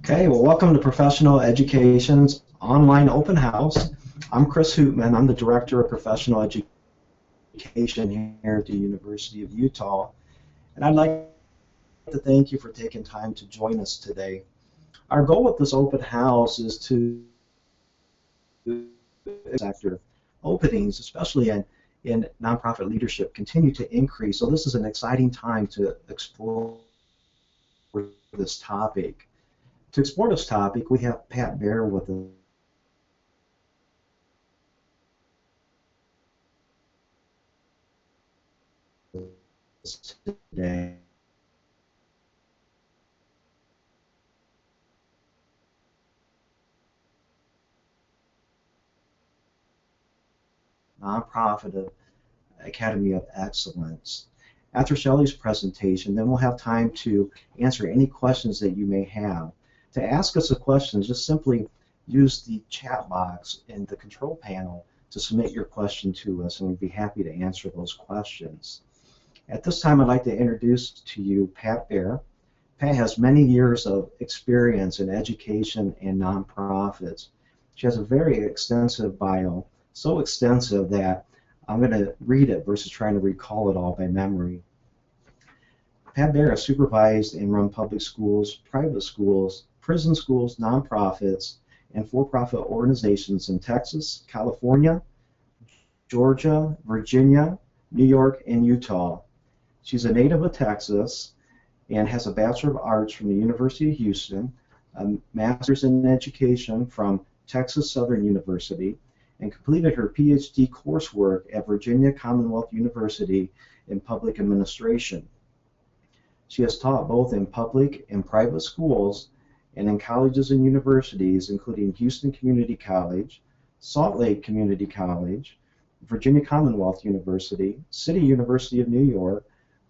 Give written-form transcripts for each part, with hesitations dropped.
Okay, well, welcome to Professional Education's online open house. I'm Chris Hoopman. I'm the Director of Professional Education here at the University of Utah. And I'd like to thank you for taking time to join us today. Our goal with this open house is to sector openings, especially in nonprofit leadership, continue to increase. So this is an exciting time to explore this topic. To explore this topic, we have Pat Bear with us today. Nonprofit Academy of Excellence. After Shelley's presentation, then we'll have time to answer any questions that you may have. To ask us a question, just simply use the chat box in the control panel to submit your question to us, and we'd be happy to answer those questions. At this time, I'd like to introduce to you Pat Bear. Pat has many years of experience in education and nonprofits. She has a very extensive bio, so extensive that I'm going to read it versus trying to recall it all by memory. Pat Bear has supervised and run public schools, private schools, prison schools, nonprofits, and for-profit organizations in Texas, California, Georgia, Virginia, New York, and Utah. She's a native of Texas and has a Bachelor of Arts from the University of Houston, a Master's in Education from Texas Southern University, and completed her PhD coursework at Virginia Commonwealth University in Public Administration. She has taught both in public and private schools and in colleges and universities, including Houston Community College, Salt Lake Community College, Virginia Commonwealth University, City University of New York,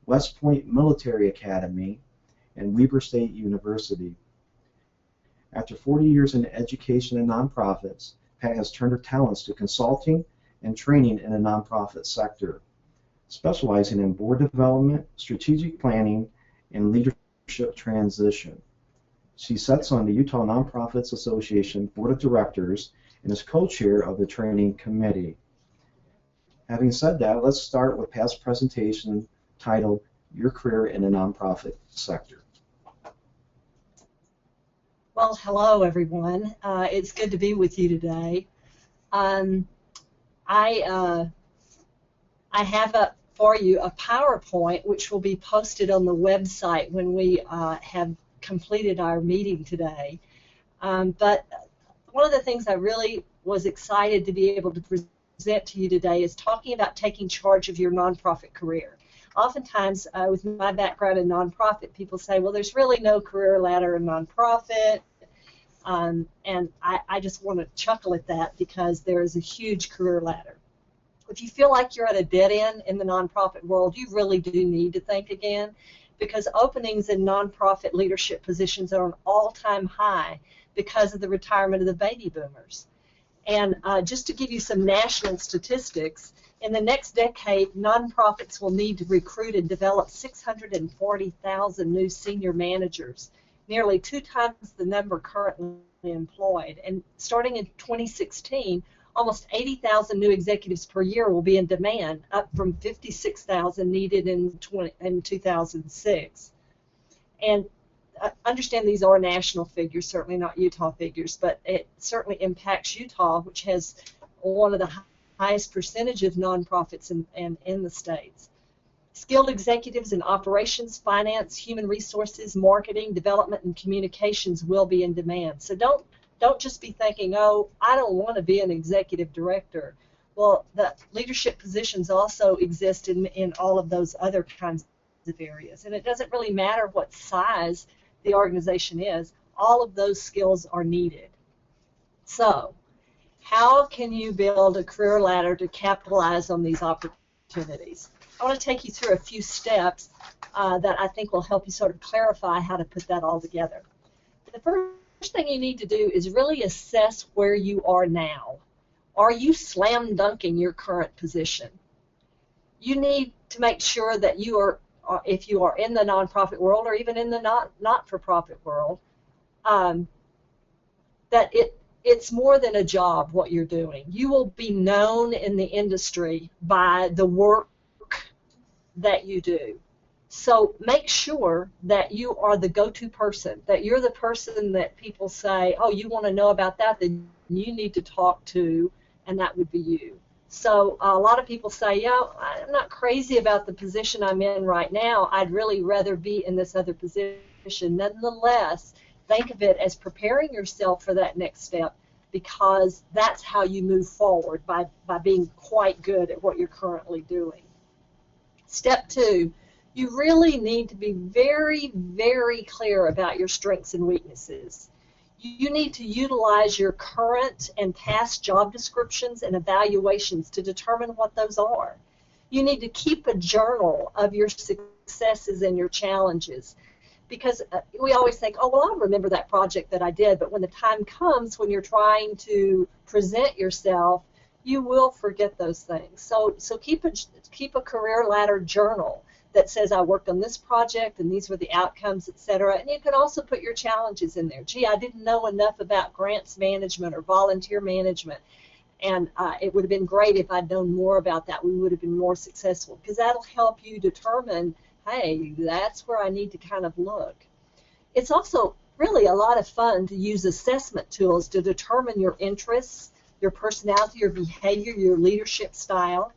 West Point Military Academy, and Weber State University. After 40 years in education and nonprofits, Pat has turned her talents to consulting and training in the nonprofit sector, specializing in board development, strategic planning, and leadership transition. She sits on the Utah Nonprofits Association Board of Directors and is co-chair of the training committee. Having said that, let's start with Pat's presentation titled Your Career in the Nonprofit Sector. Well, hello everyone. It's good to be with you today. I have up for you a PowerPoint which will be posted on the website when we have completed our meeting today. But one of the things I really was excited to be able to present to you today is talking about taking charge of your nonprofit career. Oftentimes, with my background in nonprofit, people say, well, there's really no career ladder in nonprofit, and I just want to chuckle at that because there is a huge career ladder. If you feel like you're at a dead end in the nonprofit world, you really do need to think again, because openings in nonprofit leadership positions are an all-time high because of the retirement of the baby boomers. And just to give you some national statistics, in the next decade, nonprofits will need to recruit and develop 640,000 new senior managers, nearly 2 times the number currently employed. And starting in 2016, almost 80,000 new executives per year will be in demand, up from 56,000 needed in 2006. And understand these are national figures, certainly not Utah figures, but it certainly impacts Utah, which has one of the highest percentage of nonprofits in the states. Skilled executives in operations, finance, human resources, marketing, development, and communications will be in demand. So don't just be thinking, oh, I don't want to be an executive director. Well, the leadership positions also exist in all of those other kinds of areas. And it doesn't really matter what size the organization is. All of those skills are needed. So how can you build a career ladder to capitalize on these opportunities? I want to take you through a few steps that I think will help you sort of clarify how to put that all together. The first thing you need to do is really assess where you are now. Are you slam dunking your current position? You need to make sure that you are, if you are in the nonprofit world or even in the not-for-profit world, um, that it's more than a job what you're doing. You will be known in the industry by the work that you do. So make sure that you are the go-to person, that you're the person that people say, oh, you want to know about that, then you need to talk to, and that would be you. So a lot of people say, yeah, I'm not crazy about the position I'm in right now. I'd really rather be in this other position. Nonetheless, think of it as preparing yourself for that next step, because that's how you move forward, by being quite good at what you're currently doing. Step 2, you really need to be very, very clear about your strengths and weaknesses. You need to utilize your current and past job descriptions and evaluations to determine what those are. You need to keep a journal of your successes and your challenges, because we always think, oh, well, I'll remember that project that I did, but when the time comes when you're trying to present yourself, you will forget those things. So keep a career ladder journal that says I worked on this project and these were the outcomes, etc. And you can also put your challenges in there. Gee, I didn't know enough about grants management or volunteer management, and it would have been great if I'd known more about that. We would have been more successful, because that'll help you determine, hey, that's where I need to kind of look. It's also really a lot of fun to use assessment tools to determine your interests, your personality, your behavior, your leadership style.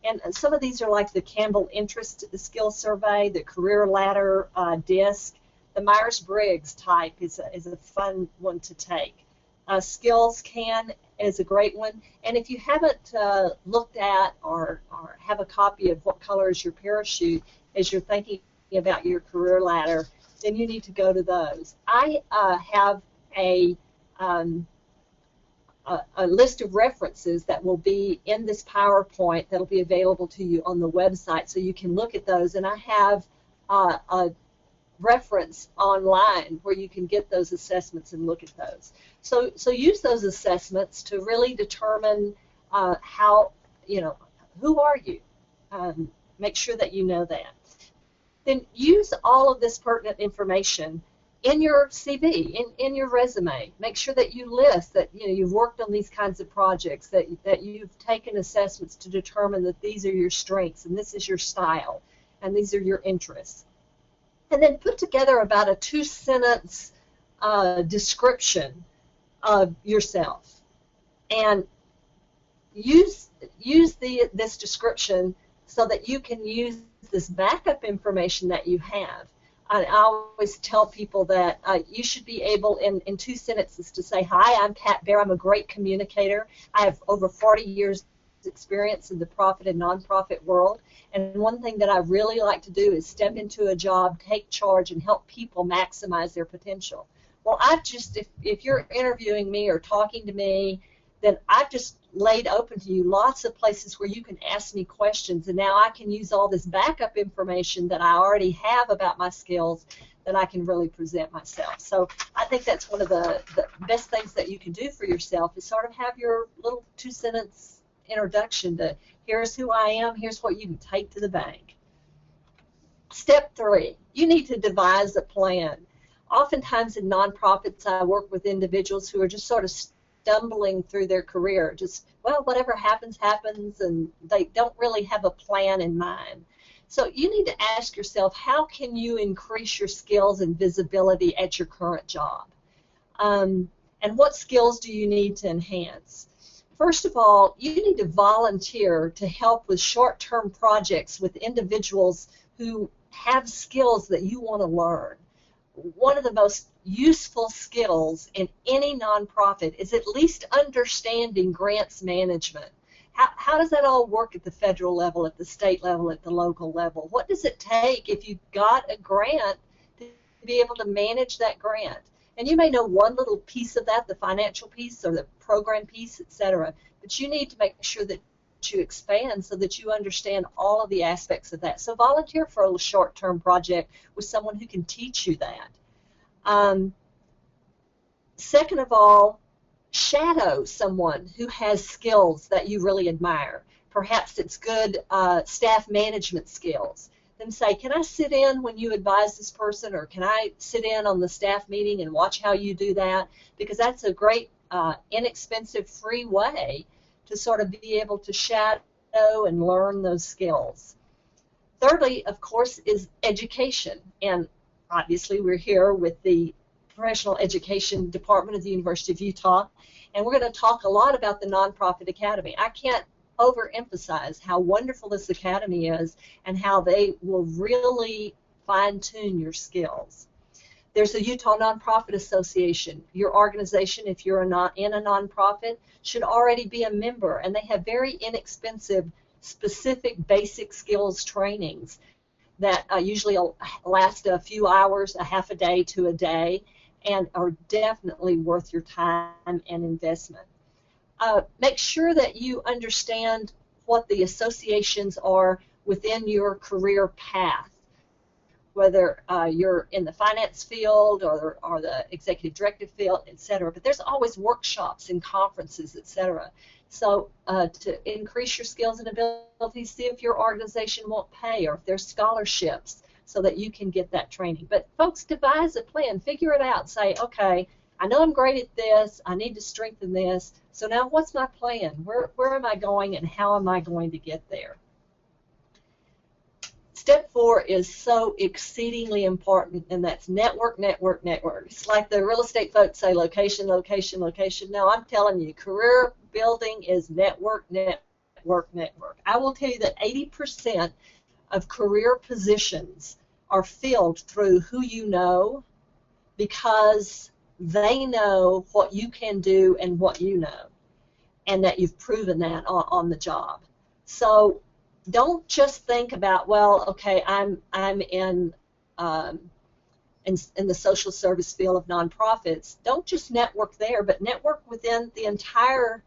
And some of these are like the Campbell Interest Skill Survey, the Career Ladder DISC. The Myers-Briggs type is a fun one to take. Skills Can is a great one. And if you haven't looked at or have a copy of What Color is Your Parachute as you're thinking about your career ladder, then you need to go to those. I have a list of references that will be in this PowerPoint that will be available to you on the website, so you can look at those. And I have a reference online where you can get those assessments and look at those. So use those assessments to really determine how, who are you? Make sure that you know that. Then use all of this pertinent information in your CV, in your resume. Make sure that you list that you've worked on these kinds of projects, that you've taken assessments to determine that these are your strengths and this is your style and these are your interests. And then put together about a 2-sentence description of yourself, and use this description so that you can use this backup information that you have. I always tell people that you should be able in 2 sentences to say, hi, I'm Pat Bear. I'm a great communicator. I have over 40 years experience in the profit and nonprofit world. And one thing that I really like to do is step into a job, take charge, and help people maximize their potential. Well, if you're interviewing me or talking to me, then I've just laid open to you lots of places where you can ask me questions, and now I can use all this backup information that I already have about my skills that I can really present myself. So I think that's one of the best things that you can do for yourself, is sort of have your little 2-sentence introduction to, here's who I am, here's what you can take to the bank. Step 3, you need to devise a plan. Oftentimes in nonprofits, I work with individuals who are just sort of stumbling through their career, just, well, whatever happens, happens, and they don't really have a plan in mind. So you need to ask yourself, how can you increase your skills and visibility at your current job? And what skills do you need to enhance? First of all, you need to volunteer to help with short-term projects with individuals who have skills that you want to learn. One of the most useful skills in any nonprofit is at least understanding grants management. How does that all work at the federal level, at the state level, at the local level? What does it take if you've got a grant to be able to manage that grant? And you may know one little piece of that, the financial piece or the program piece, etc. But you need to make sure that you expand so that you understand all of the aspects of that. So volunteer for a short-term project with someone who can teach you that. Second of all, shadow someone who has skills that you really admire. Perhaps it's good staff management skills. them say, can I sit in when you advise this person, or can I sit in on the staff meeting and watch how you do that? Because that's a great inexpensive, free way to sort of be able to shadow and learn those skills. Thirdly, of course, is education. And obviously we're here with the Professional Education Department of the University of Utah, and we're going to talk a lot about the Nonprofit Academy. I can't overemphasize how wonderful this academy is and how they will really fine-tune your skills. There's the Utah Nonprofit Association. Your organization, if you're not in a nonprofit, should already be a member, and they have very inexpensive, specific basic skills trainings that usually last a few hours, a half a day to a day, and are definitely worth your time and investment. Make sure that you understand what the associations are within your career path, whether you're in the finance field or the executive directive field, etc. But there's always workshops and conferences, etc. So to increase your skills and abilities, see if your organization won't pay or if there's scholarships so that you can get that training. But folks, devise a plan, figure it out, say, okay, I know I'm great at this, I need to strengthen this, so now what's my plan? Where am I going and how am I going to get there? Step 4 is so exceedingly important, and that's network, network, network. It's like the real estate folks say, location, location, location. No, I'm telling you, career building is network, network, network. I will tell you that 80% of career positions are filled through who you know, because they know what you can do and what you know, and that you've proven that on the job. So don't just think about, well, okay, I'm in the social service field of nonprofits. Don't just network there, but network within the entire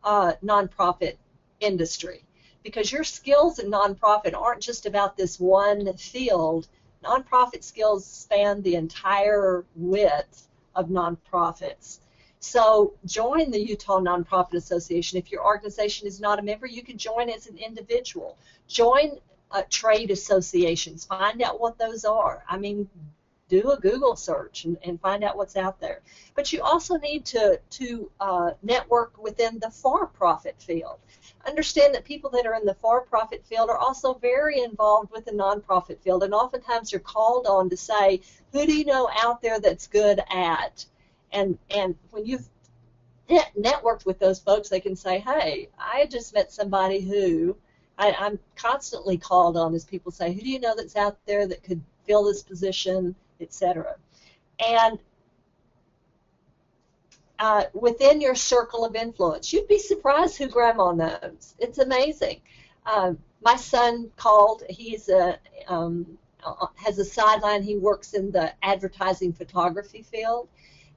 nonprofit industry, because your skills in nonprofit aren't just about this one field. Nonprofit skills span the entire width of nonprofits. So join the Utah Nonprofit Association. If your organization is not a member, you can join as an individual. Join trade associations. Find out what those are. I mean, do a Google search and find out what's out there. But you also need to network within the for-profit field. Understand that people that are in the for-profit field are also very involved with the nonprofit field, and oftentimes you're called on to say, who do you know out there that's good at? And when you've networked with those folks, they can say, hey, I just met somebody who, I'm constantly called on as people say, who do you know that's out there that could fill this position, etc. And within your circle of influence, you'd be surprised who Grandma knows. It's amazing. My son called. He's has a sideline. He works in the advertising photography field,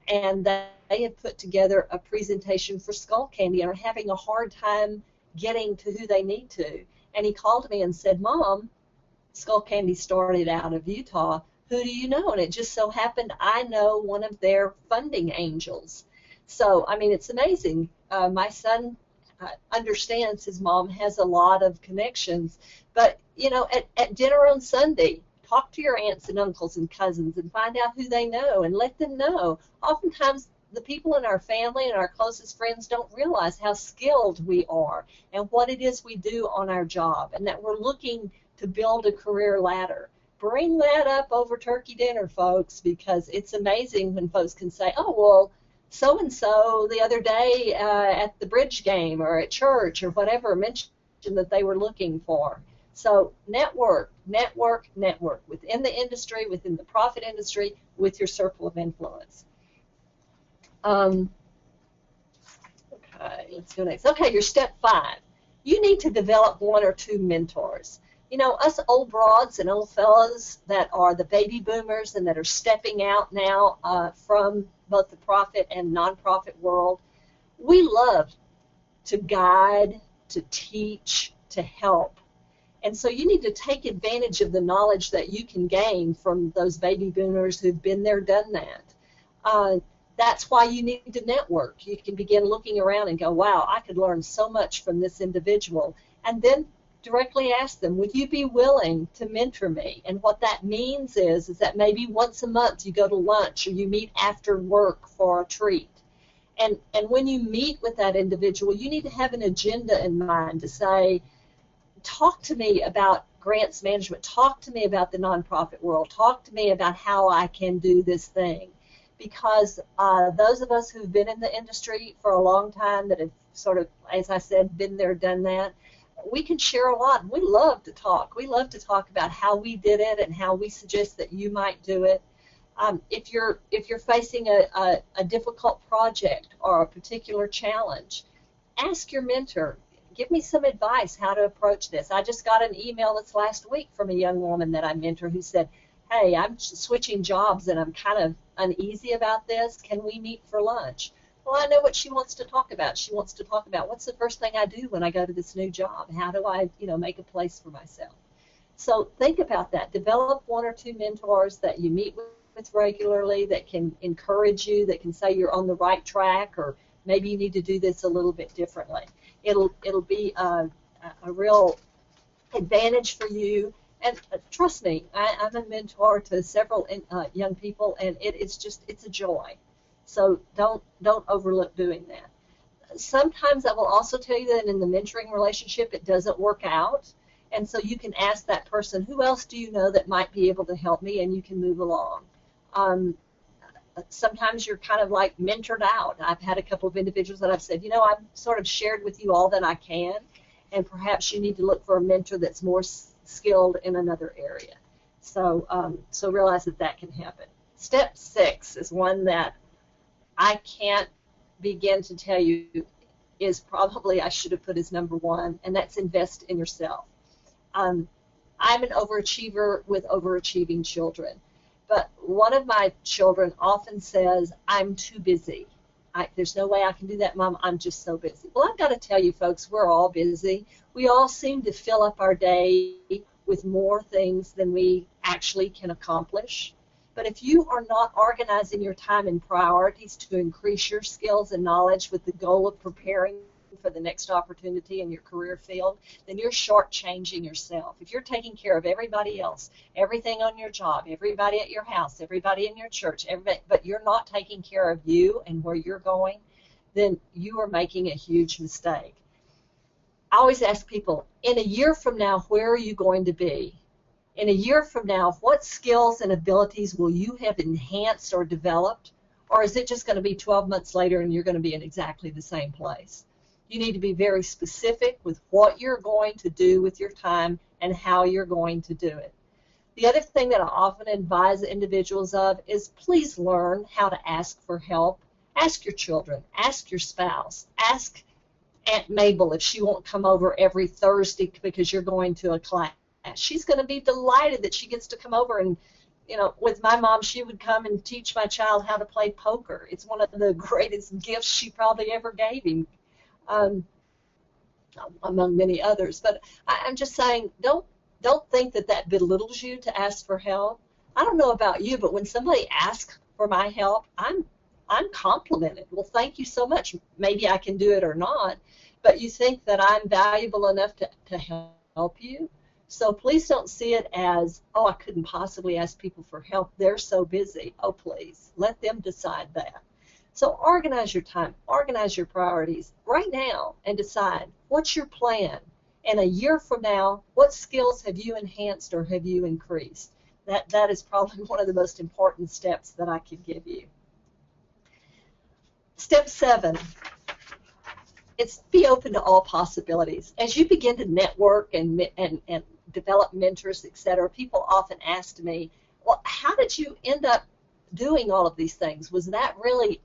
and they had put together a presentation for Skull Candy and are having a hard time getting to who they need to. And he called me and said, Mom, Skull Candy started out of Utah. Who do you know? And it just so happened I know one of their funding angels. So, I mean, it's amazing. My son understands his mom has a lot of connections. But, you know, at dinner on Sunday, talk to your aunts and uncles and cousins and find out who they know and let them know. Oftentimes, the people in our family and our closest friends don't realize how skilled we are and what it is we do on our job, and that we're looking to build a career ladder. Bring that up over turkey dinner, folks, because it's amazing when folks can say, oh, well, so-and-so the other day at the bridge game or at church or whatever mentioned that they were looking for. So network, network, network within the industry, within the profit industry, with your circle of influence. Okay, let's go next. Okay, your step 5. You need to develop 1 or 2 mentors. You know, us old broads and old fellows that are the baby boomers and that are stepping out now from both the profit and nonprofit world, we love to guide, to teach, to help. And so you need to take advantage of the knowledge that you can gain from those baby boomers who've been there, done that. That's why you need to network. You can begin looking around and go, wow, I could learn so much from this individual. And then directly ask them, would you be willing to mentor me? And what that means is that maybe once a month you go to lunch or you meet after work for a treat. And when you meet with that individual, you need to have an agenda in mind to say, talk to me about grants management, talk to me about the nonprofit world, talk to me about how I can do this thing. Because those of us who've been in the industry for a long time, that have sort of, as I said, been there, done that, we can share a lot. We love to talk. We love to talk about how we did it and how we suggest that you might do it. If you're facing a difficult project or a particular challenge, ask your mentor, give me some advice how to approach this. I just got an email this last week from a young woman that I mentor who said, hey, I'm switching jobs and I'm kind of uneasy about this. Can we meet for lunch? Well, I know what she wants to talk about. She wants to talk about what's the first thing I do when I go to this new job? How do I, make a place for myself? So think about that. Develop one or two mentors that you meet with regularly that can encourage you, that can say you're on the right track, or maybe you need to do this a little bit differently. It'll be a real advantage for you. And trust me, I'm a mentor to several young people, and it's a joy. So don't overlook doing that. Sometimes I will also tell you that in the mentoring relationship it doesn't work out, and so you can ask that person, who else do you know that might be able to help me, and you can move along. Sometimes you're kind of like mentored out. I've had a couple of individuals that I've said, I've sort of shared with you all that I can, and perhaps you need to look for a mentor that's more skilled in another area. So realize that can happen. Step 6 is one that I can't begin to tell you is probably I should have put as number 1, and that's invest in yourself. I'm an overachiever with overachieving children. But one of my children often says, I'm too busy. There's no way I can do that, Mom. I'm just so busy. Well, I've got to tell you, folks, we're all busy. We all seem to fill up our day with more things than we actually can accomplish. But if you are not organizing your time and priorities to increase your skills and knowledge with the goal of preparing for the next opportunity in your career field, then you're shortchanging yourself. If you're taking care of everybody else, everything on your job, everybody at your house, everybody in your church, but you're not taking care of you and where you're going, then you are making a huge mistake. I always ask people, in a year from now, where are you going to be? In a year from now, what skills and abilities will you have enhanced or developed? Or is it just going to be 12 months later and you're going to be in exactly the same place? You need to be very specific with what you're going to do with your time and how you're going to do it. The other thing that I often advise individuals of is please learn how to ask for help. Ask your children, ask your spouse, ask Aunt Mabel if she won't come over every Thursday because you're going to a class. She's going to be delighted that she gets to come over, and with my mom, she would come and teach my child how to play poker. It's one of the greatest gifts she probably ever gave him. Among many others. But I'm just saying, don't think that belittles you to ask for help. I don't know about you, but when somebody asks for my help, I'm complimented. Well, thank you so much. Maybe I can do it or not, but you think that I'm valuable enough to help you. So please don't see it as, oh, I couldn't possibly ask people for help. They're so busy. Oh, please, let them decide that. So organize your time, organize your priorities right now, and decide what's your plan. And a year from now, what skills have you enhanced or have you increased? That is probably one of the most important steps that I could give you. Step 7, it's be open to all possibilities. As you begin to network and develop mentors, etc., people often ask me, well, how did you end up doing all of these things? Was that really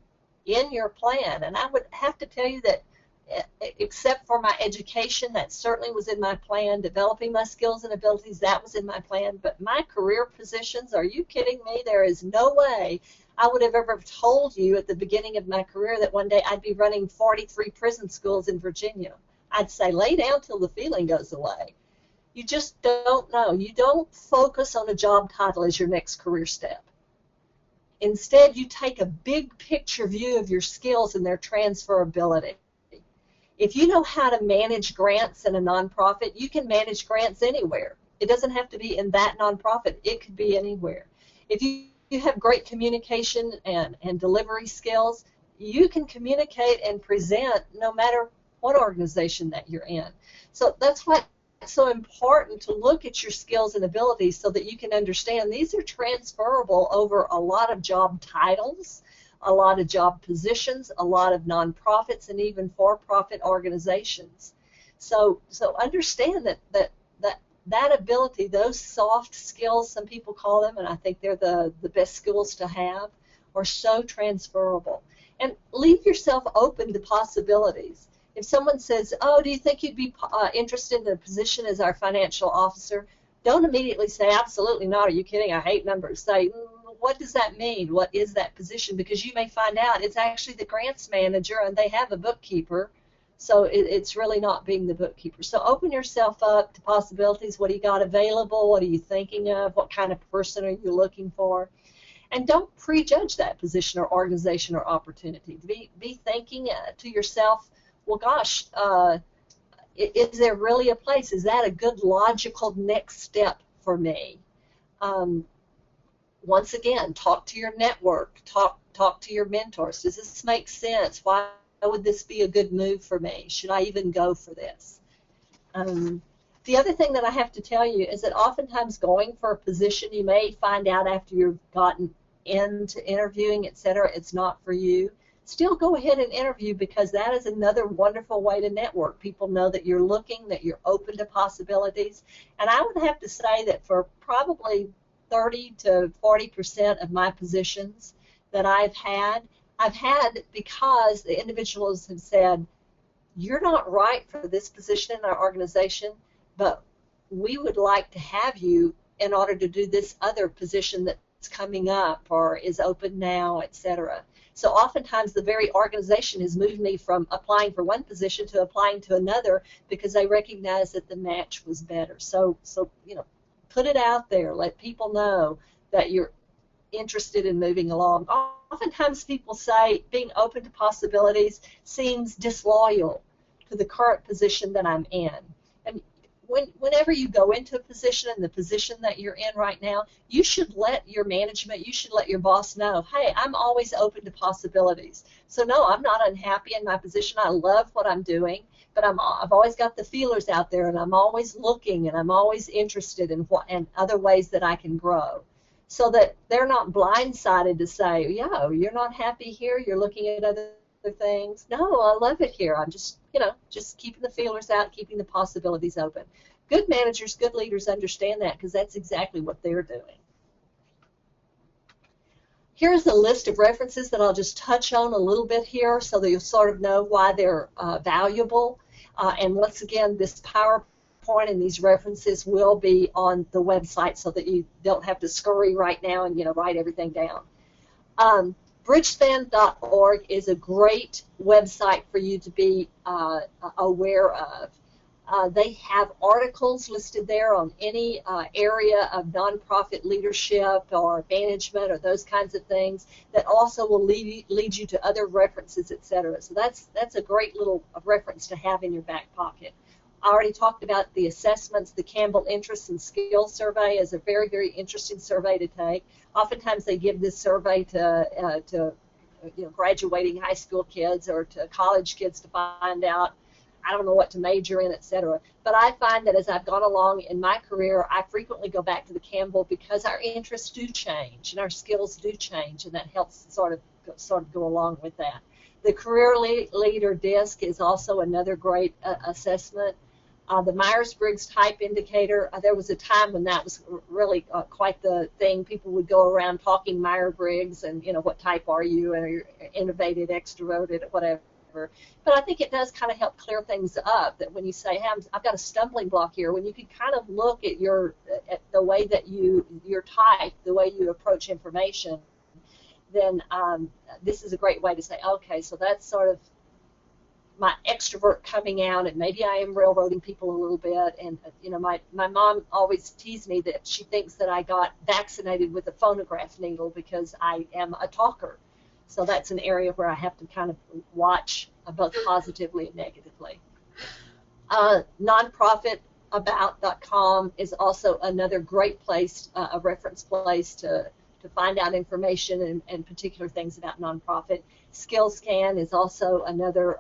in your plan? And I would have to tell you that except for my education, that certainly was in my plan. Developing my skills and abilities, that was in my plan. But my career positions, are you kidding me? There is no way I would have ever told you at the beginning of my career that one day I'd be running 43 prison schools in Virginia. I'd say lay down till the feeling goes away. You just don't know. You don't focus on a job title as your next career step. Instead, you take a big picture view of your skills and their transferability. If you know how to manage grants in a nonprofit, you can manage grants anywhere. It doesn't have to be in that nonprofit. It could be anywhere. If you have great communication and delivery skills, you can communicate and present no matter what organization that you're in. So that's why it's so important to look at your skills and abilities so that you can understand these are transferable over a lot of job titles, a lot of job positions, a lot of nonprofits, and even for-profit organizations. So understand that ability, those soft skills, some people call them, and I think they're the best skills to have, are so transferable. And leave yourself open to possibilities. If someone says, oh, do you think you'd be interested in a position as our financial officer? Don't immediately say, absolutely not. Are you kidding? I hate numbers. Say, what does that mean? What is that position? Because you may find out it's actually the grants manager and they have a bookkeeper. So it's really not being the bookkeeper. So open yourself up to possibilities. What do you got available? What are you thinking of? What kind of person are you looking for? And don't prejudge that position or organization or opportunity. Be thinking to yourself, well, gosh, is there really a place? Is that a good logical next step for me? Once again, talk to your network. Talk to your mentors. Does this make sense? Why would this be a good move for me? Should I even go for this? The other thing that I have to tell you is that oftentimes going for a position, you may find out after you've gotten into interviewing, etc., it's not for you. Still go ahead and interview, because that is another wonderful way to network. People know that you're looking, that you're open to possibilities. And I would have to say that for probably 30 to 40% of my positions that I've had because the individuals have said, you're not right for this position in our organization, but we would like to have you in order to do this other position that's coming up or is open now, etc. So oftentimes the very organization has moved me from applying for one position to applying to another because they recognize that the match was better. So put it out there. Let people know that you're interested in moving along. Oftentimes people say being open to possibilities seems disloyal to the current position that I'm in. And whenever you go into a position, and the position that you're in right now, you should let your management, you should let your boss know, hey, I'm always open to possibilities. So no, I'm not unhappy in my position. I love what I'm doing, but I've always got the feelers out there, and I'm always looking, and I'm always interested in other ways that I can grow. So that they're not blindsided to say, yeah, you're not happy here, you're looking at other things. No, I love it here. I'm just keeping the feelers out, keeping the possibilities open. Good managers, good leaders understand that, because that's exactly what they're doing. Here's a list of references that I'll just touch on a little bit here so that you'll sort of know why they're valuable. And once again, this PowerPoint and these references will be on the website so that you don't have to scurry right now and write everything down. Bridgespan.org is a great website for you to be aware of. They have articles listed there on any area of nonprofit leadership or management or those kinds of things that also will lead you to other references, etc. So that's a great little reference to have in your back pocket. I already talked about the assessments. The Campbell Interest and Skills Survey is a very, very interesting survey to take. Oftentimes they give this survey to graduating high school kids or to college kids to find out, I don't know what to major in, etc. But I find that as I've gone along in my career, I frequently go back to the Campbell because our interests do change and our skills do change, and that helps sort of go along with that. The Career Leader Disc is also another great assessment. The Myers-Briggs Type Indicator, there was a time when that was really quite the thing. People would go around talking Myers-Briggs and, what type are you, and are you innovative, extroverted, whatever. But I think it does kind of help clear things up, that when you say, hey, I've got a stumbling block here, when you can kind of look at the way that your type, the way you approach information, then this is a great way to say, okay, so that's sort of my extrovert coming out, and maybe I am railroading people a little bit. And my mom always teased me that she thinks that I got vaccinated with a phonograph needle because I am a talker. So that's an area where I have to kind of watch both positively and negatively. Nonprofitabout.com is also another great place, a reference place to find out information and particular things about nonprofit. SkillScan is also another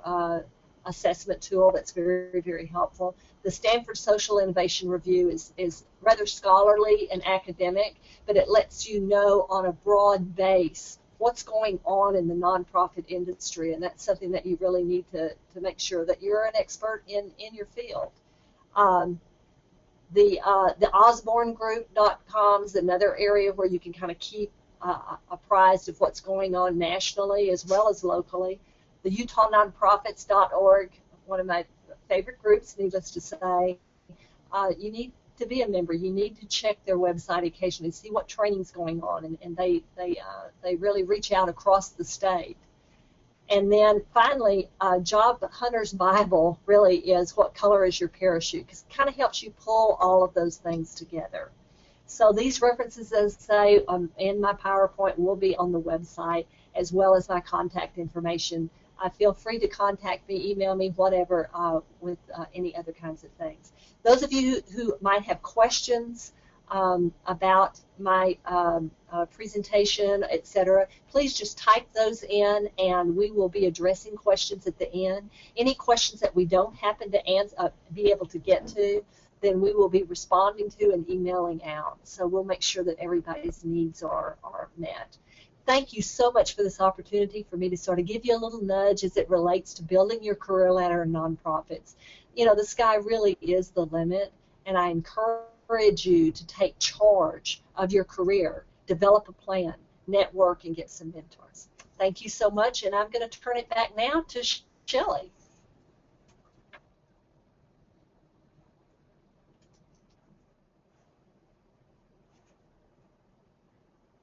assessment tool that's very, very helpful. The Stanford Social Innovation Review is rather scholarly and academic, but it lets you know on a broad base what's going on in the nonprofit industry, and that's something that you really need to make sure that you're an expert in your field. The OsborneGroup.com is another area where you can kind of keep apprised of what's going on nationally as well as locally. The UtahNonprofits.org, one of my favorite groups, needless to say. You need to be a member. You need to check their website occasionally, see what training's going on, and they really reach out across the state. And then finally, Job Hunter's Bible really is what color is your parachute, because it kind of helps you pull all of those things together. So these references, as I say, in my PowerPoint will be on the website, as well as my contact information. Feel free to contact me, email me, whatever, with any other kinds of things. Those of you who might have questions about my presentation, etc., please just type those in, and we will be addressing questions at the end. Any questions that we don't happen to be able to get to, then we will be responding to and emailing out. So we'll make sure that everybody's needs are met. Thank you so much for this opportunity for me to sort of give you a little nudge as it relates to building your career ladder in nonprofits. You know, the sky really is the limit, and I encourage you to take charge of your career, develop a plan, network, and get some mentors. Thank you so much, and I'm going to turn it back now to Shelley.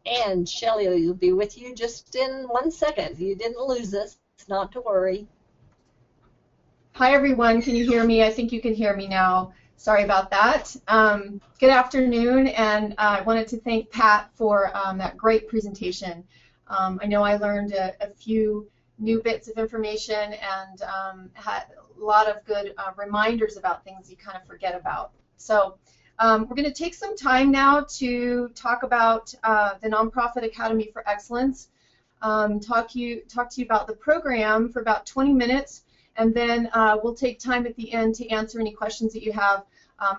And Shelley will be with you just in 1 second. You didn't lose us, not to worry. Hi everyone, can you hear me? I think you can hear me now. Sorry about that. Good afternoon, and I wanted to thank Pat for that great presentation. I know I learned a few new bits of information and had a lot of good reminders about things you kind of forget about. So we're going to take some time now to talk about the Nonprofit Academy for Excellence, talk to you about the program for about 20 minutes, and then we'll take time at the end to answer any questions that you have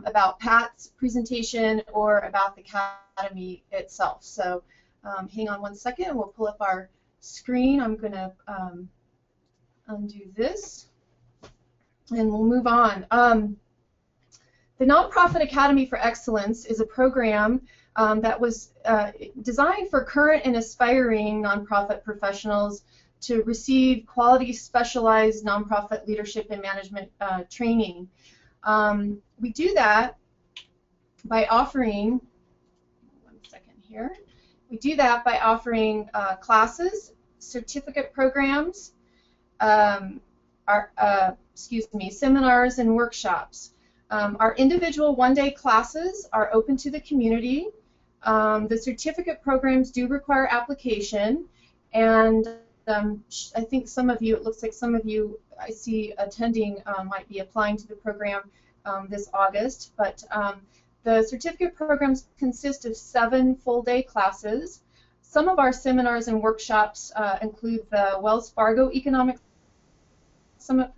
about Pat's presentation or about the Academy itself. So hang on 1 second, and we'll pull up our screen. I'm going to undo this, and we'll move on. The Nonprofit Academy for Excellence is a program that was designed for current and aspiring nonprofit professionals to receive quality specialized nonprofit leadership and management training. We do that by offering, classes, certificate programs, seminars, and workshops. Our individual one-day classes are open to the community. The certificate programs do require application, and I think some of you, it looks like some of you I see attending might be applying to the program this August, but the certificate programs consist of 7 full-day classes. Some of our seminars and workshops include the Wells Fargo Economic Summit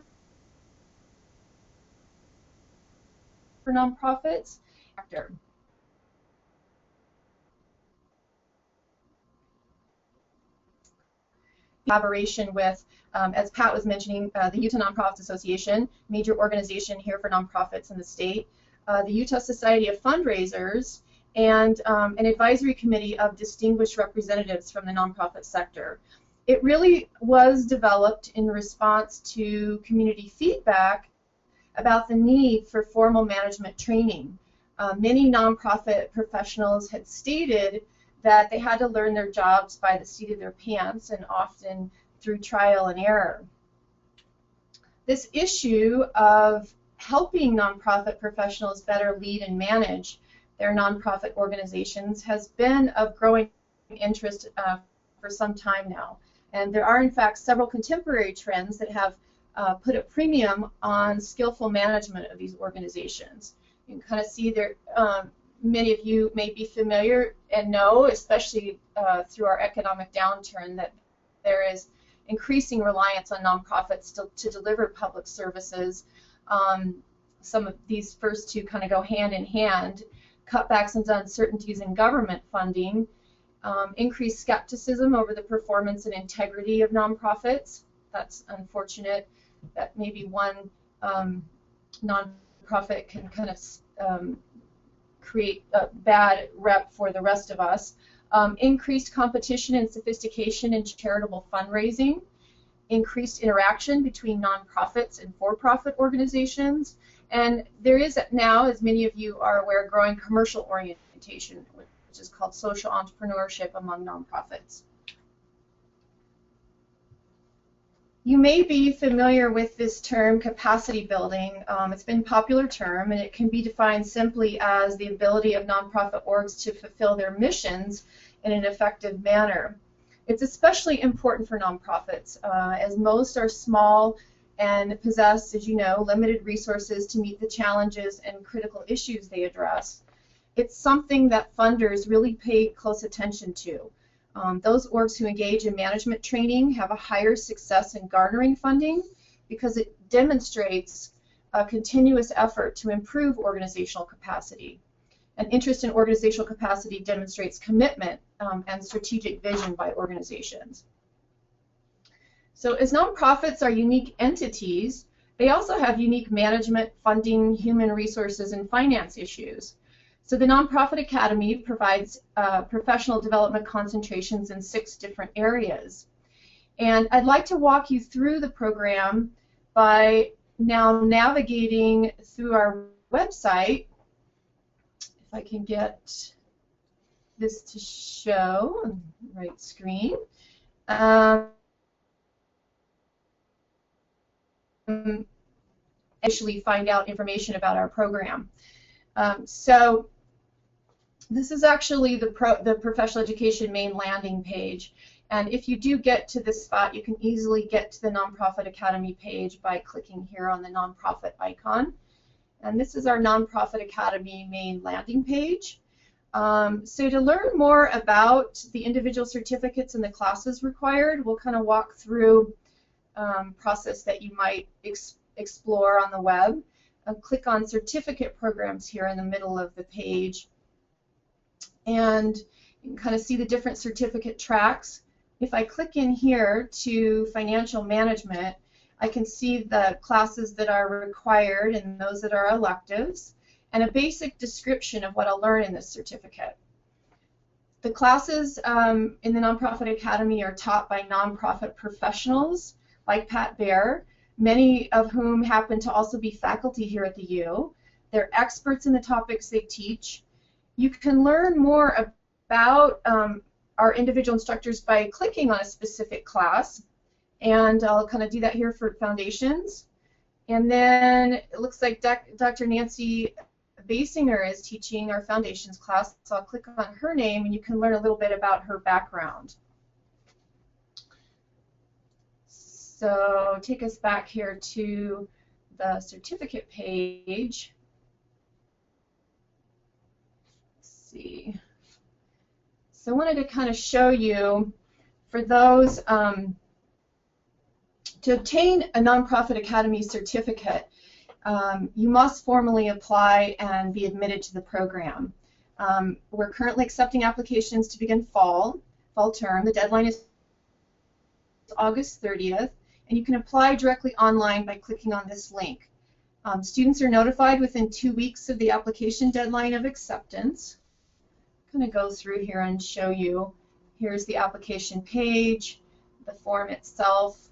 for Nonprofits. Collaboration with, as Pat was mentioning, the Utah Nonprofits Association, major organization here for nonprofits in the state, the Utah Society of Fundraisers, and an advisory committee of distinguished representatives from the nonprofit sector. It really was developed in response to community feedback about the need for formal management training. Many nonprofit professionals had stated that they had to learn their jobs by the seat of their pants and often through trial and error. This issue of helping nonprofit professionals better lead and manage their nonprofit organizations has been of growing interest for some time now. And there are, in fact, several contemporary trends that have put a premium on skillful management of these organizations. You can kind of see there, many of you may be familiar and know, especially through our economic downturn, that there is increasing reliance on nonprofits to deliver public services. Some of these first two kind of go hand in hand. Cutbacks and uncertainties in government funding, increased skepticism over the performance and integrity of nonprofits. That's unfortunate that maybe one nonprofit can kind of create a bad rep for the rest of us. Increased competition and sophistication in charitable fundraising, increased interaction between nonprofits and for-profit organizations, and there is now, as many of you are aware, growing commercial orientation, which is called social entrepreneurship among nonprofits. You may be familiar with this term, capacity building. It's been a popular term, and it can be defined simply as the ability of nonprofit orgs to fulfill their missions in an effective manner. It's especially important for nonprofits, as most are small and possess, as you know, limited resources to meet the challenges and critical issues they address. It's something that funders really pay close attention to. Those orgs who engage in management training have a higher success in garnering funding because it demonstrates a continuous effort to improve organizational capacity. An interest in organizational capacity demonstrates commitment and strategic vision by organizations. So as nonprofits are unique entities, they also have unique management, funding, human resources, and finance issues. So the Nonprofit Academy provides professional development concentrations in 6 different areas. And I'd like to walk you through the program by now navigating through our website. If I can get this to show on the right screen. Actually find out information about our program. So this is actually the professional education main landing page, and if you do get to this spot, you can easily get to the Nonprofit Academy page by clicking here on the nonprofit icon. And this is our Nonprofit Academy main landing page. So to learn more about the individual certificates and the classes required, we'll kind of walk through process that you might explore on the web. Click on certificate programs here in the middle of the page, and you can kind of see the different certificate tracks. If I click in here to financial management, I can see the classes that are required and those that are electives, and a basic description of what I'll learn in this certificate. The classes in the Nonprofit Academy are taught by nonprofit professionals like Pat Baer, many of whom happen to also be faculty here at the U. They're experts in the topics they teach. You can learn more about our individual instructors by clicking on a specific class, and I'll kind of do that here for foundations. And then it looks like Dr. Nancy Basinger is teaching our foundations class, so I'll click on her name and you can learn a little bit about her background. So take us back here to the certificate page. Let's see. So I wanted to kind of show you, for those, to obtain a Nonprofit Academy certificate, you must formally apply and be admitted to the program. We're currently accepting applications to begin fall term. The deadline is August 30th. And you can apply directly online by clicking on this link. Students are notified within 2 weeks of the application deadline of acceptance. I'm going to go through here and show you. Here's the application page, the form itself.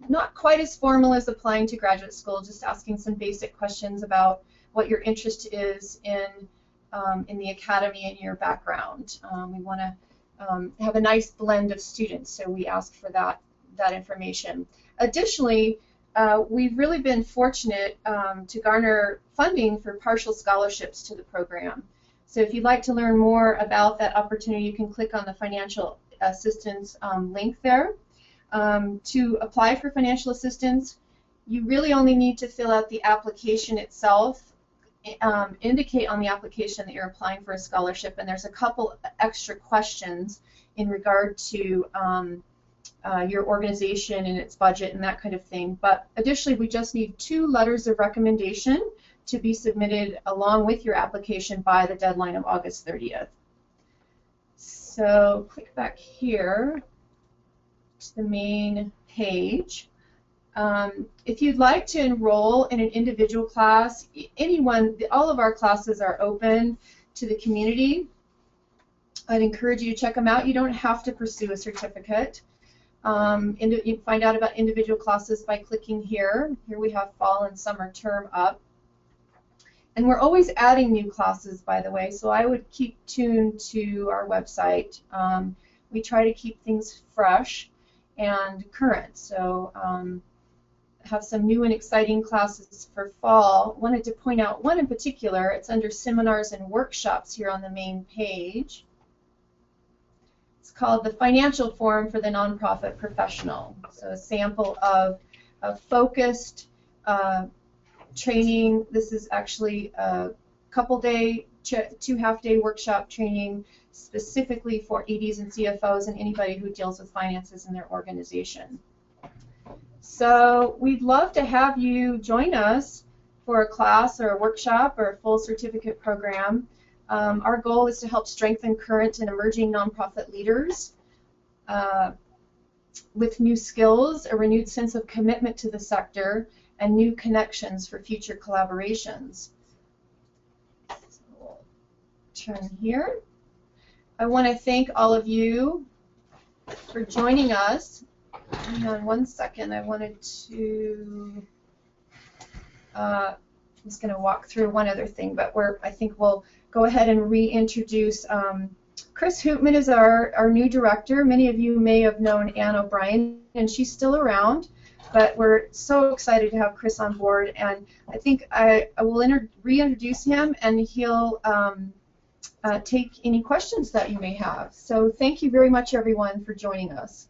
Not quite as formal as applying to graduate school, just asking some basic questions about what your interest is in the academy and your background. We want to have a nice blend of students, so we ask for that information. Additionally, we've really been fortunate to garner funding for partial scholarships to the program. So if you'd like to learn more about that opportunity, you can click on the financial assistance link there. To apply for financial assistance, you really only need to fill out the application itself, indicate on the application that you're applying for a scholarship, and there's a couple extra questions in regard to your organization and its budget and that kind of thing. But additionally, we just need 2 letters of recommendation to be submitted along with your application by the deadline of August 30th. So click back here to the main page. If you'd like to enroll in an individual class, anyone, all of our classes are open to the community. I'd encourage you to check them out. You don't have to pursue a certificate. You can find out about individual classes by clicking here. Here we have fall and summer term up. And we're always adding new classes, by the way, so I would keep tuned to our website. We try to keep things fresh and current. So have some new and exciting classes for fall. Wanted to point out one in particular. It's under seminars and workshops here on the main page. It's called the Financial Forum for the Nonprofit Professional. So a sample of a focused training. This is actually a couple-day, 2 half-day workshop training specifically for EDs and CFOs and anybody who deals with finances in their organization. So we'd love to have you join us for a class or a workshop or a full certificate program. Our goal is to help strengthen current and emerging nonprofit leaders with new skills, a renewed sense of commitment to the sector, and new connections for future collaborations. So we'll turn here. I want to thank all of you for joining us. Hang on one second. I wanted to. I'm just going to walk through one other thing, but I think we'll go ahead and reintroduce. Chris Hoopman is our new director. Many of you may have known Ann O'Brien, and she's still around. But we're so excited to have Chris on board, and I think I will reintroduce him, and he'll take any questions that you may have. So thank you very much, everyone, for joining us.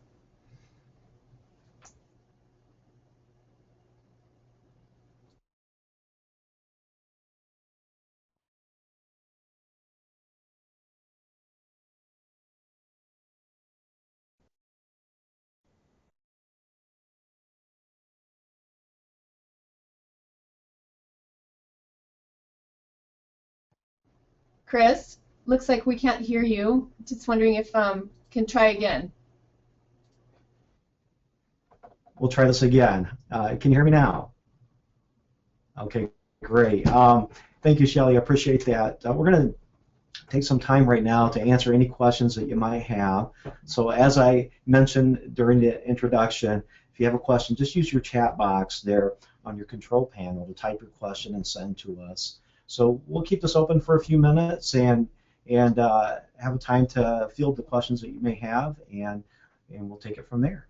Chris, looks like we can't hear you. Just wondering if can try again. We'll try this again. Can you hear me now? Okay, great. Thank you, Shelley. I appreciate that. We're going to take some time right now to answer any questions that you might have. So as I mentioned during the introduction, if you have a question, just use your chat box there on your control panel to type your question and send to us. So we'll keep this open for a few minutes and have a time to field the questions that you may have, and we'll take it from there.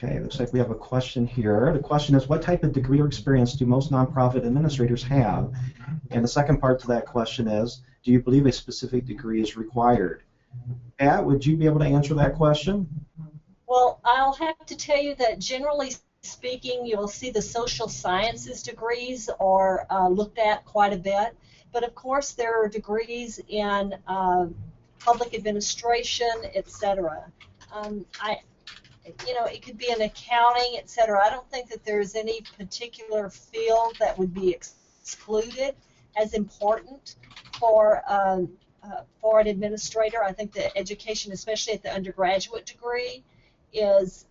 Okay, looks like we have a question here. The question is, what type of degree or experience do most nonprofit administrators have? And the second part to that question is, do you believe a specific degree is required? Pat, would you be able to answer that question? Well, I'll have to tell you that generally speaking, you'll see the social sciences degrees are looked at quite a bit. But of course, there are degrees in public administration, etc. It could be in accounting, etc. I don't think that there's any particular field that would be excluded as important for an administrator. I think that education, especially at the undergraduate degree, is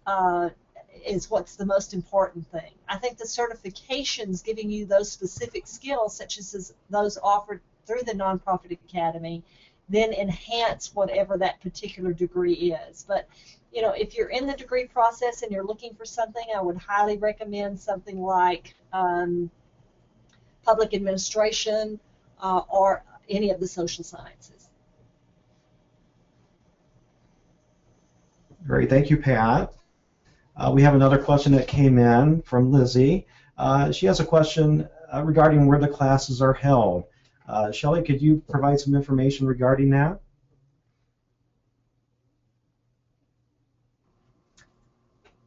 what's the most important thing. I think the certifications giving you those specific skills, such as those offered through the Nonprofit Academy, then enhance whatever that particular degree is. But if you're in the degree process and you're looking for something, I would highly recommend something like public administration or any of the social sciences. Great, thank you, Pat. We have another question that came in from Lizzie. She has a question regarding where the classes are held. Shelley, could you provide some information regarding that?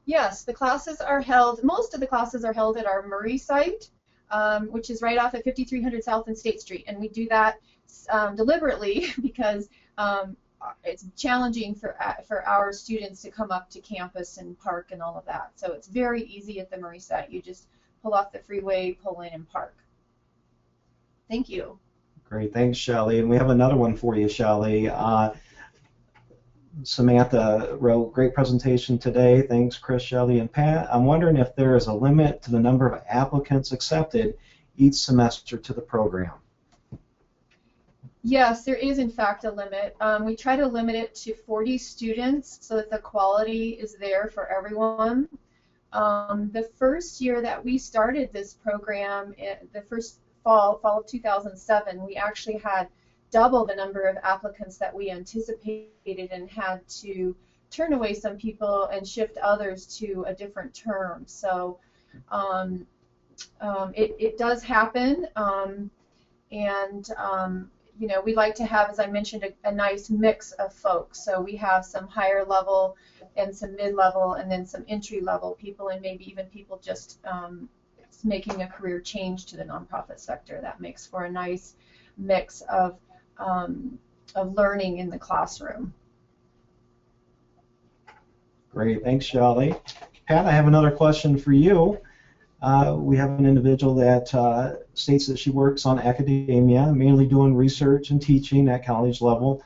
Yes, the classes are held, most of the classes are held at our Murray site, which is right off at 5300 South and State Street. And we do that deliberately because it's challenging for our students to come up to campus and park and all of that. So it's very easy at the Murray site. You just pull off the freeway, pull in, and park. Thank you. Great, thanks, Shelley. And we have another one for you, Shelley. Samantha wrote, great presentation today. Thanks, Chris, Shelley, and Pat. I'm wondering if there is a limit to the number of applicants accepted each semester to the program. Yes, there is in fact a limit. We try to limit it to 40 students so that the quality is there for everyone. The first year that we started this program, the first fall of 2007, we actually had double the number of applicants that we anticipated and had to turn away some people and shift others to a different term. So it does happen, we like to have, as I mentioned, a nice mix of folks. So we have some higher level and some mid-level and then some entry-level people and maybe even people just making a career change to the nonprofit sector. That makes for a nice mix of learning in the classroom. Great, thanks, Shelley. Pat, I have another question for you. We have an individual that states that she works on academia, mainly doing research and teaching at college level.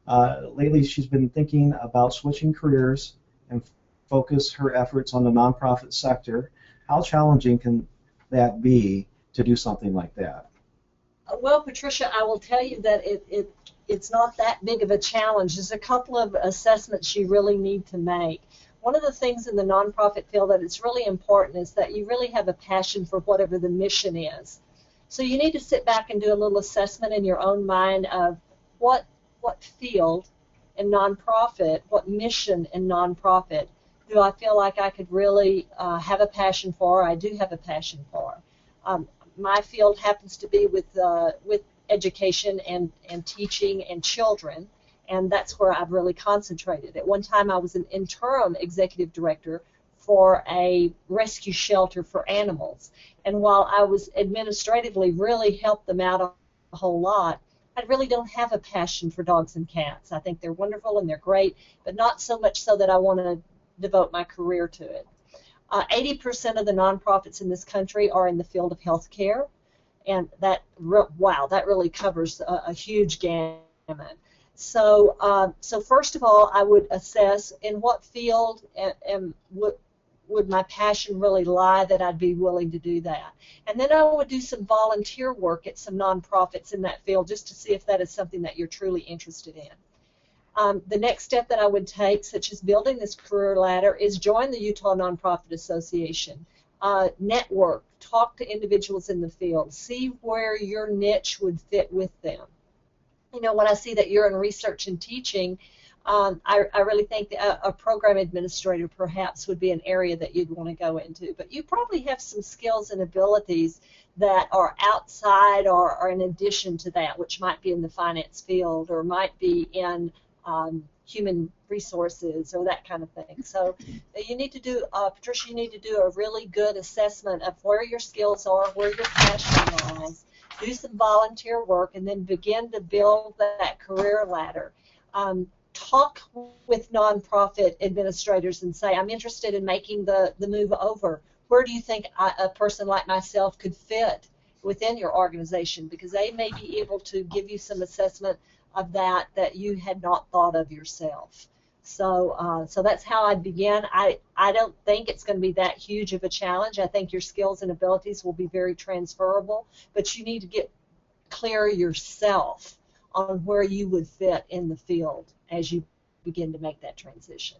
Lately, she's been thinking about switching careers and focus her efforts on the nonprofit sector. How challenging can that be to do something like that? Well, Patricia, I will tell you that it's not that big of a challenge. There's a couple of assessments you really need to make. One of the things in the nonprofit field that is really important is that you really have a passion for whatever the mission is. So you need to sit back and do a little assessment in your own mind of what field in nonprofit, what mission in nonprofit do I feel like I could really have a passion for, or I do have a passion for. My field happens to be with education and teaching and children, and that's where I've really concentrated. At one time I was an interim executive director for a rescue shelter for animals, and while I was administratively really helped them out a whole lot, I really don't have a passion for dogs and cats. I think they're wonderful and they're great, but not so much so that I want to devote my career to it. 80% of the nonprofits in this country are in the field of healthcare, and that really covers a huge gamut. So, first of all, I would assess in what field would my passion really lie that I'd be willing to do that. And then I would do some volunteer work at some nonprofits in that field just to see if that is something that you're truly interested in. The next step that I would take, such as building this career ladder, is join the Utah Nonprofit Association. Network, talk to individuals in the field, see where your niche would fit with them. You know, when I see that you're in research and teaching, I really think that a program administrator perhaps would be an area that you'd want to go into. But you probably have some skills and abilities that are outside or in addition to that, which might be in the finance field or might be in human resources or that kind of thing. So you need to do, Patricia, you need to do a really good assessment of where your skills are, where your passion lies, do some volunteer work, and then begin to build that career ladder. Talk with nonprofit administrators and say, I'm interested in making the move over. Where do you think a person like myself could fit within your organization? Because they may be able to give you some assessment of that you had not thought of yourself. So that's how I'd begin. I don't think it's going to be that huge of a challenge. I think your skills and abilities will be very transferable, but you need to get clear yourself on where you would fit in the field as you begin to make that transition.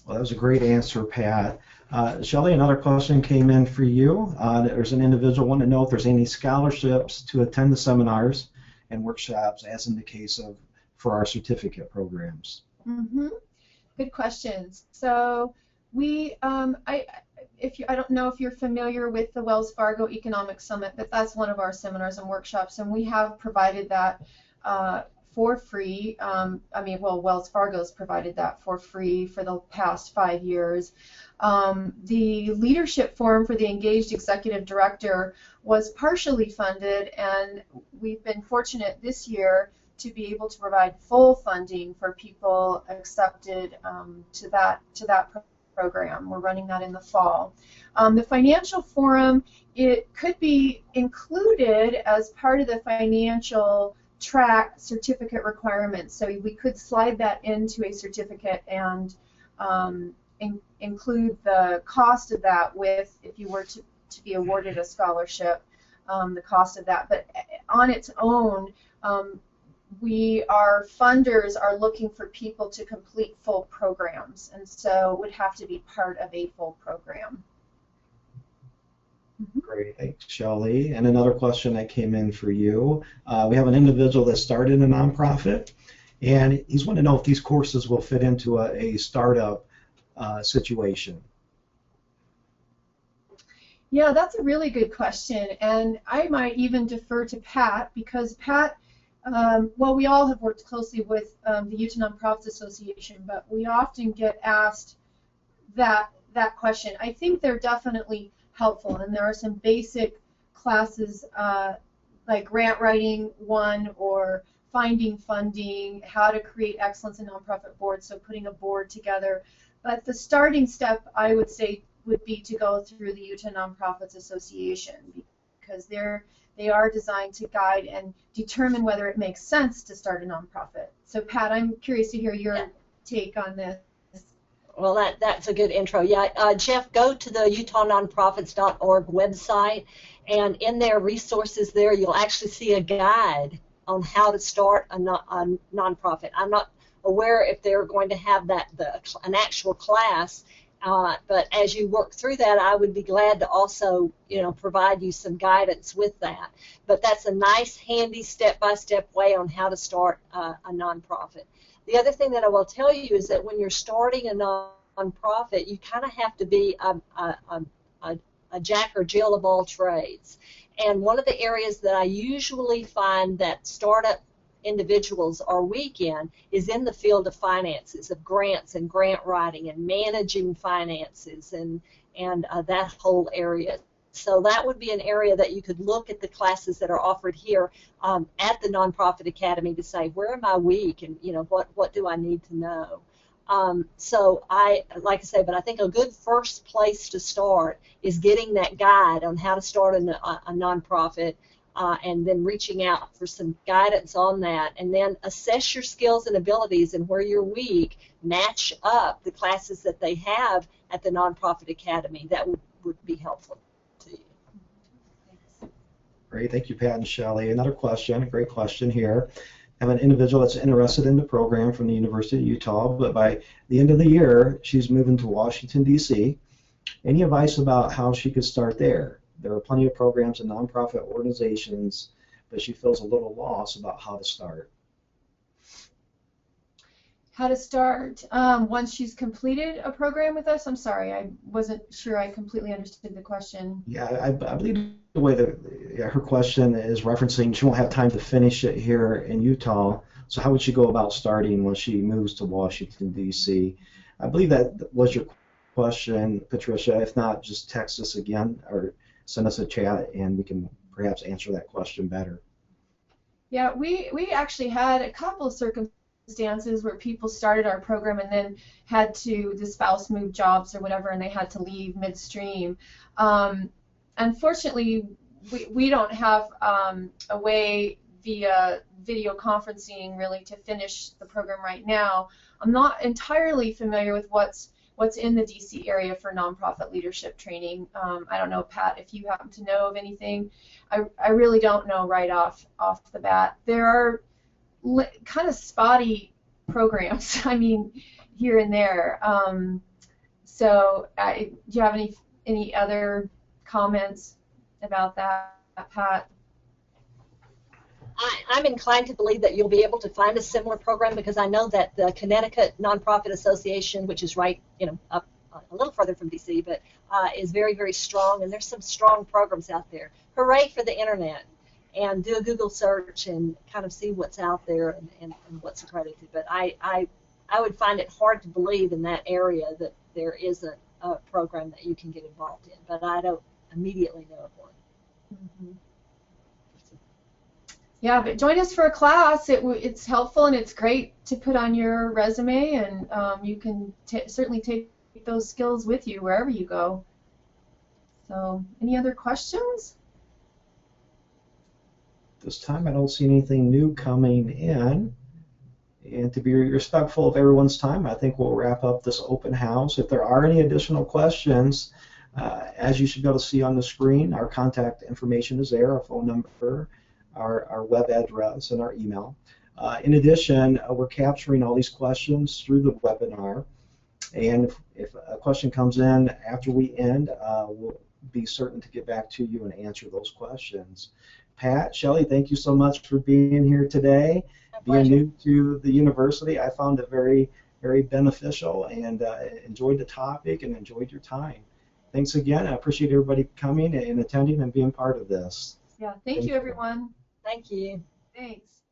Well, that was a great answer, Pat. Shelley, another question came in for you. There's an individual wanting to know if there's any scholarships to attend the seminars and workshops, as in the case of for our certificate programs. Mm-hmm. Good questions. So we, I don't know if you're familiar with the Wells Fargo Economic Summit, but that's one of our seminars and workshops, and we have provided that for free. Wells Fargo's provided that for free for the past 5 years. The Leadership Forum for the Engaged Executive Director was partially funded, and we've been fortunate this year to be able to provide full funding for people accepted to that program. We're running that in the fall. The Financial Forum, it could be included as part of the financial track certificate requirements. So we could slide that into a certificate and include the cost of that with, if you were to be awarded a scholarship, the cost of that. But on its own, our funders are looking for people to complete full programs, and so it would have to be part of a full program. Great, thanks, Shelley. And another question that came in for you. We have an individual that started a nonprofit, and he's wanting to know if these courses will fit into a startup situation. Yeah, that's a really good question, and I might even defer to Pat, because Pat, we all have worked closely with the Utah Nonprofits Association, but we often get asked that question. I think they're definitely helpful, and there are some basic classes like grant writing one, or finding funding, how to create excellence in nonprofit boards, so putting a board together. But the starting step, I would say, would be to go through the Utah Nonprofits Association, because they are designed to guide and determine whether it makes sense to start a nonprofit. So Pat, I'm curious to hear your take on this. Well, that's a good intro. Yeah, Jeff, go to the UtahNonprofits.org website, and in their resources there, you'll actually see a guide on how to start a nonprofit. I'm not aware if they're going to have an actual class, but as you work through that, I would be glad to also, provide you some guidance with that. But that's a nice, handy, step-by-step way on how to start a nonprofit. The other thing that I will tell you is that when you're starting a nonprofit, you kind of have to be a jack or Jill of all trades. And one of the areas that I usually find that startup individuals are weak in is in the field of finances, of grants and grant writing and managing finances and that whole area. So that would be an area that you could look at the classes that are offered here at the Nonprofit Academy to say, where am I weak, and what do I need to know? So like I say, but I think a good first place to start is getting that guide on how to start a nonprofit, and then reaching out for some guidance on that, and then assess your skills and abilities and where you're weak, match up the classes that they have at the Nonprofit Academy. That would be helpful to you. Great, thank you, Pat and Shelley. Another question, a great question here. I have an individual that's interested in the program from the University of Utah, but by the end of the year, she's moving to Washington, D.C. Any advice about how she could start there? There are plenty of programs and nonprofit organizations, but she feels a little lost about how to start. how to start once she's completed a program with us? I'm sorry, I wasn't sure I completely understood the question. Yeah, I believe the way that her question is referencing she won't have time to finish it here in Utah. So how would she go about starting when she moves to Washington, D.C.? I believe that was your question, Patricia. If not, just text us again or send us a chat and we can perhaps answer that question better. Yeah, we actually had a couple of circumstances where people started our program and then had to, the spouse moved jobs or whatever, and they had to leave midstream. Unfortunately, we don't have a way via video conferencing really to finish the program right now. I'm not entirely familiar with what's in the DC area for nonprofit leadership training. I don't know, Pat, if you happen to know of anything. I really don't know right off the bat. There are kind of spotty programs, I mean, here and there. So do you have any other comments about that, Pat? I'm inclined to believe that you'll be able to find a similar program because I know that the Connecticut Nonprofit Association, which is right, up a little further from DC, but is very, very strong, and there's some strong programs out there. Hooray for the internet, and do a Google search and kind of see what's out there and what's accredited. But I would find it hard to believe in that area that there isn't a program that you can get involved in, but I don't immediately know of one. Mm-hmm. Yeah, but join us for a class. It's helpful and it's great to put on your resume, and you can certainly take those skills with you wherever you go. So, any other questions? This time I don't see anything new coming in. And to be respectful of everyone's time, I think we'll wrap up this open house. If there are any additional questions, as you should be able to see on the screen, our contact information is there, our phone number, our web address, and our email. In addition, we're capturing all these questions through the webinar. And if a question comes in after we end, we'll be certain to get back to you and answer those questions. Pat, Shelley, thank you so much for being here today. Being new to the university, I found it very, very beneficial and enjoyed the topic and enjoyed your time. Thanks again. I appreciate everybody coming and attending and being part of this. Yeah, thank you, everyone. Thank you. Thanks.